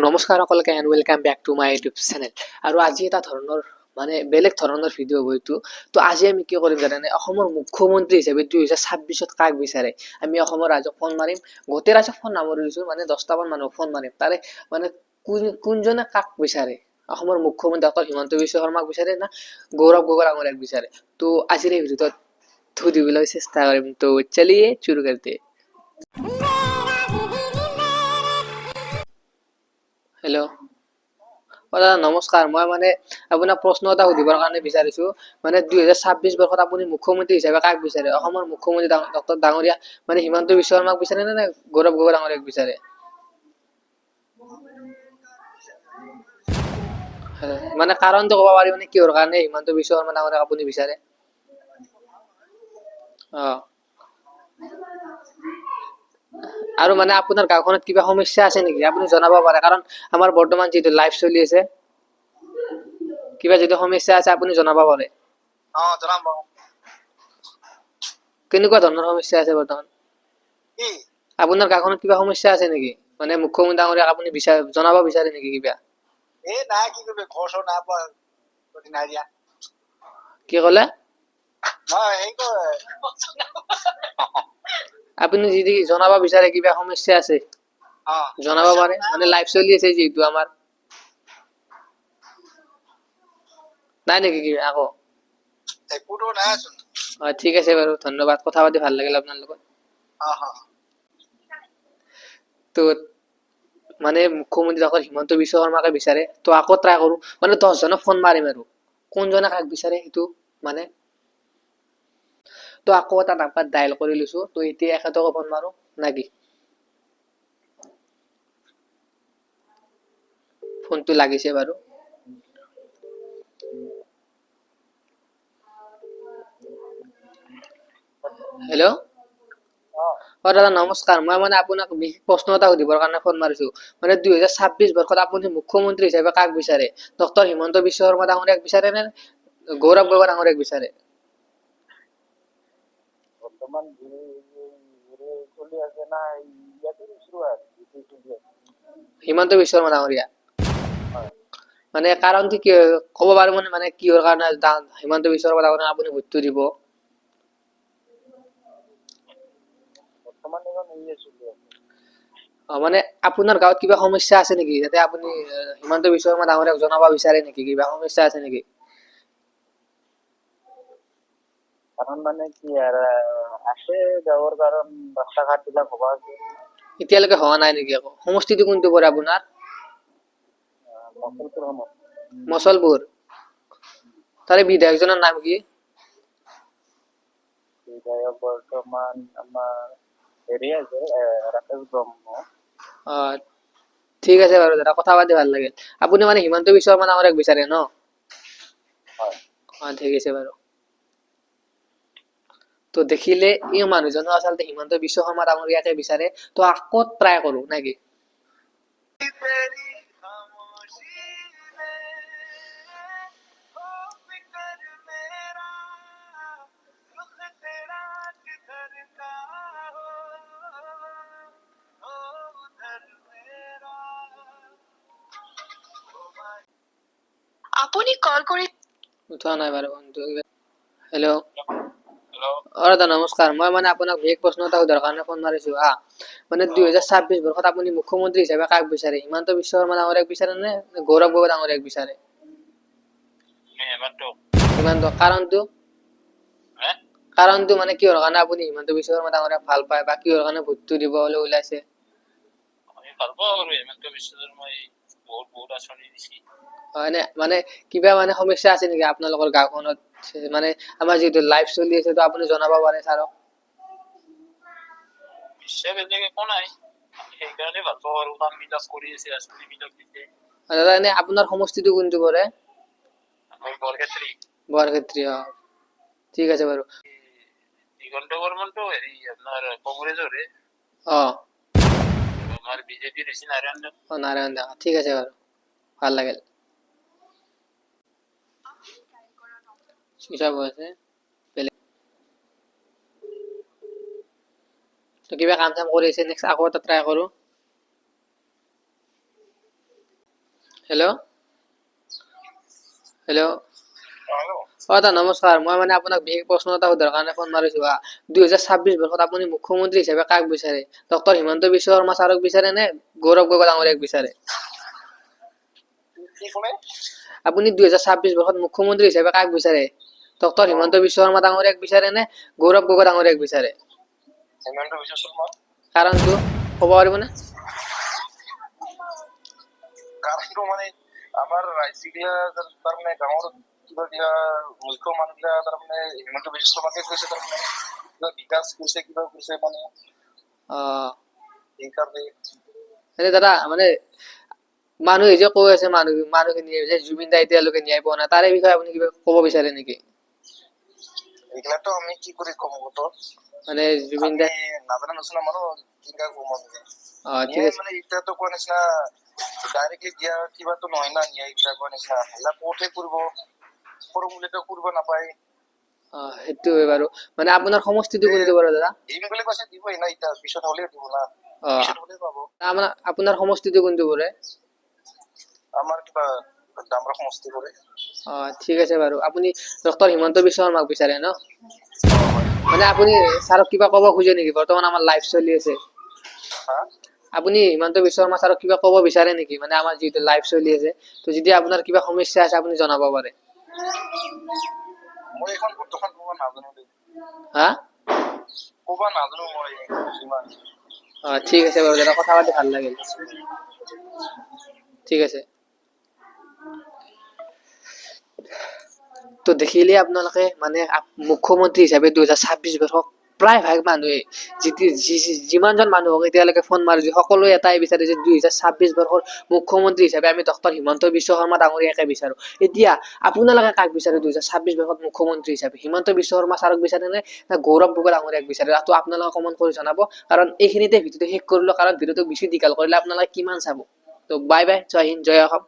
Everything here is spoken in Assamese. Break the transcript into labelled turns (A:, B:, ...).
A: নমস্কাৰ সকলকে and welcome back to my YouTube channel. আৰু আজি এটা ধৰণৰ বেলেগ ধৰণৰ ভিডিঅ' হ'ব এইটো। তো আজি আমি কি কৰিম জানেনে, অসমৰ মুখ্যমন্ত্ৰী হিচাপে 2026 কাক বিচাৰে আমি অসমৰ ৰাইজক ফোন মাৰিম। গোটেই ৰাইজক ফোন নামাৰিছোঁ, মানে 10টামান মানুহক ফোন মাৰিম। তাৰে মানে কোনজনে কাক বিচাৰে, অসমৰ মুখ্যমন্ত্ৰী ডক্টৰ হিমন্ত বিশ্ব শৰ্মাক বিচাৰে না গৌৰৱ গগৈ ডাঙৰীয়াক বিচাৰে। তো আজিৰ এই ভিডিঅ'ত সুধিবলৈ চেষ্টা কৰিম। তো চলিয়ে শুৰু কৰতে। হেল্ল', দাদা নমস্কাৰ। মই আপোনাক প্ৰশ্ন এটা সুধিবৰ কাৰণে বিচাৰিছো। 2026 বৰ্ষত আপুনি মুখ্যমন্ত্ৰী হিচাপে কাক বিচাৰে? অসমৰ মুখ্যমন্ত্ৰী ডক্টৰ ডাঙৰীয়া হিমন্ত বিশ্ব শৰ্মাক বিচাৰে নে গৌৰৱ গগৈ ডাঙৰীয়াক বিচাৰে? কাৰণটো ক'ব পাৰি, কিহৰ কাৰণে হিমন্ত বিশ্ব শৰ্মা ডাঙৰীয়াক আপুনি বিচাৰে? আৰু আপোনাৰ গাঁওখনত কিবা সমস্যা আছে নেকি আপুনি জনাব পাৰে, কাৰণ আমাৰ বৰ্তমান যেটো লাইভ চলি আছে, কিবা যদি সমস্যা আছে আপুনি জনাব পাৰে।
B: জনাম।
A: কেনেকুৱা ধৰণৰ সমস্যা আছে বৰ্তমান? আপোনাৰ গাঁওখনত কিবা সমস্যা আছে নেকি? মুখ্যমন্ত্ৰী ডাঙৰীয়াক আপুনি জনাব বিচাৰে নেকি কিবা?
B: নাই, কি কৰিবে, ঘৰ চৰ নাই পোৱা, নাই দিয়া।
A: কি ক'লে? আপুনি যদি জনাব বিচাৰে কিবা সমস্যা আছে জনাব পাৰে, লাইভ চলি আছে যেহেতু আমাৰ। নাই নেকি কিবা আকৌ?
B: একোটো নাই চোন।
A: ঠিক আছে বাৰু, ধন্যবাদ। কথা পাতি ভাল লাগিল আপোনাৰ লগত। তো মুখ্যমন্ত্ৰী ডক্টৰ হিমন্ত বিশ্ব শৰ্মাকে বিচাৰে। তো আকৌ ট্ৰাই কৰো, 10জনক ফোন মাৰিম আৰু কোনজনে কাক বিচাৰে সেইটো তো আকৌ এটা নাম্বাৰ ডায়াল কৰি লৈছো। তো এতিয়া এখেতকো ফোন মাৰো নাকি? ফোনটো লাগিছে বাৰু। হেল্ল', দাদা নমস্কাৰ। মই আপোনাক বিশেষ প্ৰশ্ন এটা সুধিবৰ কাৰণে ফোন মাৰিছো। 2026 বৰ্ষত আপুনি মুখ্যমন্ত্ৰী হিচাপে কাক বিচাৰে? ডক্টৰ হিমন্ত বিশ্ব শৰ্মা ডাঙৰীয়াক বিচাৰে নে গৌৰৱ গগৈ ডাঙৰীয়াক বিচাৰে?
B: বৰ্তমান চলি আছে না, ইয়াতে দিছো আৰু
A: হিমন্ত বিশ্ব শৰ্মা ডাঙৰীয়া। কাৰণটো কি ক'ব পাৰো, কিহৰ কাৰণে হিমন্ত বিশ্ব শৰ্মা ডাঙৰীয়াক আপুনি ভোটটো দিব? আপোনাৰ গাঁৱত কিবা সমস্যা আছে নেকি, যাতে আপুনি হিমন্ত বিশ্ব শৰ্মা ডাঙৰীয়াক জনাব বিচাৰে নেকি? কিবা সমস্যা আছে নেকি?
B: কাৰণ কি আৰু আছে গাঁৱৰ, কাৰণ ৰাস্তা ঘাট বিলাক হবা আছে।
A: এতিয়ালৈকে হোৱা নাই নেকি? আকৌ সমষ্টিটো কোনটো পৰে আপোনাৰ? মচলপুৰ। তাৰে বিধায়কজনৰ নাম কি?
B: বিধায়ক বৰ্তমান আমাৰ হেৰি আছে, ৰাকেশ ব্ৰহ্ম।
A: ঠিক আছে বাৰু দাদা, কথা পাতি ভাল লাগিল। আপুনি হিমন্ত বিশ্ব শৰ্মা ডাঙৰীয়াক বিচাৰে ন? ঠিক আছে বাৰু। তো দেখিলে এই মানুহজনো আচলতে হিমন্ত বিশ্ব শৰ্মা ডাঙৰীয়াকে বিচাৰে। তো আকৌ ট্ৰাই কৰো নাকি? আপুনি কল কৰি উঠোৱা নাই বাৰু বন্ধু। হেল্ল', দাদা নমস্কাৰ। মই আপোনাক বিশেষ প্ৰশ্ন এটা সোধাৰ কাৰণে ফোন মাৰিছো। 2026 বৰ্ষত আপুনি মুখ্যমন্ত্ৰী হিচাপে কাক বিচাৰে? হিমন্ত বিশ্ব শৰ্মা ডাঙৰীয়াক বিচাৰে নে গৌৰৱ গগৈ ডাঙৰীয়াক বিচাৰে? কাৰণটো কিহৰ কাৰণে আপুনি হিমন্ত বিশ্ব শৰ্মা ডাঙৰীয়াক ভাল পায়, বা কিহৰ কাৰণে ভোটটো দিব বুলি ওলাইছে? কিবা সমস্যা আছে নেকি আপোনালোকৰ গাঁওখনত? আমাৰ যিহেতু লাইভ চলি আছে, তো আপুনি জনাব পাৰে ছাৰক। দাদা এনে আপোনাৰ সমষ্টিটো কোনটো পৰে? বৰক্ষেত্ৰী। ঠিক আছে বাৰু। নাৰায়ণ দা, ঠিক আছে বাৰু, ভাল লাগিল। কিবা কাম চাম কৰি আছে, নেক্সট আকৌ এটা ট্ৰাই কৰো। হেল্ল' হেল্ল'
B: হেল্ল'
A: দাদা নমস্কাৰ, মই মানে আপোনাক বিশেষ প্ৰশ্ন এটা সোধাৰ কাৰণে ফোন মাৰিছো। 2026 বৰ্ষত আপুনি মুখ্যমন্ত্ৰী হিচাপে কাক বিচাৰে? ডক্টৰ হিমন্ত বিশ্ব শৰ্মা ছাৰক বিচাৰে নে গৌৰৱ গগৈ ডাঙৰীয়াক বিচাৰে?
B: কি ক'লে?
A: আপুনি 2026 বৰ্ষত মুখ্যমন্ত্ৰী হিচাপে কাক বিচাৰে? ডক্টৰ হিমন্ত বিশ্ব শৰ্মা ডাঙৰীয়াক বিচাৰে নে গৌৰৱ গগৈ ডাঙৰীয়াক বিচাৰে?
B: হিমন্ত বিশ্ব শৰ্মা।
A: কাৰণটো ক'ব পাৰিবনে?
B: কাৰণটো মানে আমাৰ ৰাজ্যগিলা তাৰমানে গাঁৱৰ কিবা দিয়া মুখ্য মানুহগিলা তাৰমানে হিমন্ত বিশ্ব শৰ্মাকে কৈছে, তাৰমানে কিবা বিকাশ কৰিছে, কিবা কৰিছে মানে সেইকাৰণে।
A: এনে দাদা মানে মানুহে যে কৈ আছে মানুহখিনিয়ে যে জুবিন দা এতিয়ালৈকে ন্যায় পোৱা নাই, তাৰে বিষয়ে আপুনি কিবা ক'ব বিচাৰে নেকি?
B: এইগিলাতো আমি কি কৰি কম কত?
A: মানে জুবিন
B: আমি
A: দা
B: নাজানা নচলা মানুহ কিবা কম আমি।
A: ঠিক
B: ন্যায়
A: আছে
B: মানে এতিয়াতো কোৱা নিচিনা ডাইৰেক্টলি দিয়া কিবাতো নহয় না, ন্যায় বিলাক কোৱা নিচিনা সেইবিলাক কতহে কৰিব, সৰু মূল্যটো কৰিব নাপায়।
A: সেইটোৱে বাৰু। মানে আপোনাৰ সমষ্টিটো কোনটো বাৰু দাদা?
B: দিম বুলি কৈছে, দিবই না, এতিয়া পিছত হ'লে দিব না, পিছত হ'লে পাব।
A: আপোনাৰ সমষ্টিটো কোনটো পৰে?
B: আমাৰ কিবা ডামৰা সমষ্টি পৰে।
A: ঠিক আছে বাৰু। আপুনি ডক্টৰ হিমন্ত বিশ্ব শৰ্মাক বিচাৰে ন? মানে আপুনি ছাৰক কিবা ক'ব খোজে নেকি? বৰ্তমান আমাৰ লাইভ চলি আছে।
B: হা?
A: আপুনি হিমন্ত বিশ্ব শৰ্মা ছাৰক কিবা ক'ব বিচাৰে নেকি? মানে আমাৰ যিহেতু লাইভ চলি আছে, তো যদি আপোনাৰ কিবা সমস্যা আছে আপুনি জনাব পাৰে।
B: মই এখন বৰ্তমান ক'ব নাজানো দেই।
A: হা?
B: ক'ব নাজানো মই ইমান।
A: ঠিক আছে বাৰু দাদা, কথা পাতি ভাল লাগিল। ঠিক আছে। তো দেখিলে আপোনালোকে মানে মুখ্যমন্ত্ৰী হিচাপে 2026 বৰ্ষক প্ৰায় ভাগ মানুহে যিমানজন মানুহক এতিয়ালৈকে ফোন মাৰিছো, সকলোৱে এটাই বিচাৰে যে 2026 বৰ্ষৰ মুখ্যমন্ত্ৰী হিচাপে আমি ডক্টৰ হিমন্ত বিশ্ব শৰ্মা ডাঙৰীয়াকে বিচাৰো। এতিয়া আপোনালোকে কাক বিচাৰে 2026 বৰ্ষত মুখ্যমন্ত্ৰী হিচাপে? হিমন্ত বিশ্ব শৰ্মা ছাৰক বিচাৰে নে গৌৰৱ গগৈ ডাঙৰীয়াক বিচাৰে? তো আপোনালোকে কমেণ্ট কৰি জনাব। কাৰণ এইখিনিতে ভিডিঅ'টো শেষ কৰিলো, কাৰণ ভিডিঅ'টো বেছি দীঘল কৰিলে আপোনালোকে কিমান চাব। তো বাই বাই, জয় হিন্দ, জয় অসম।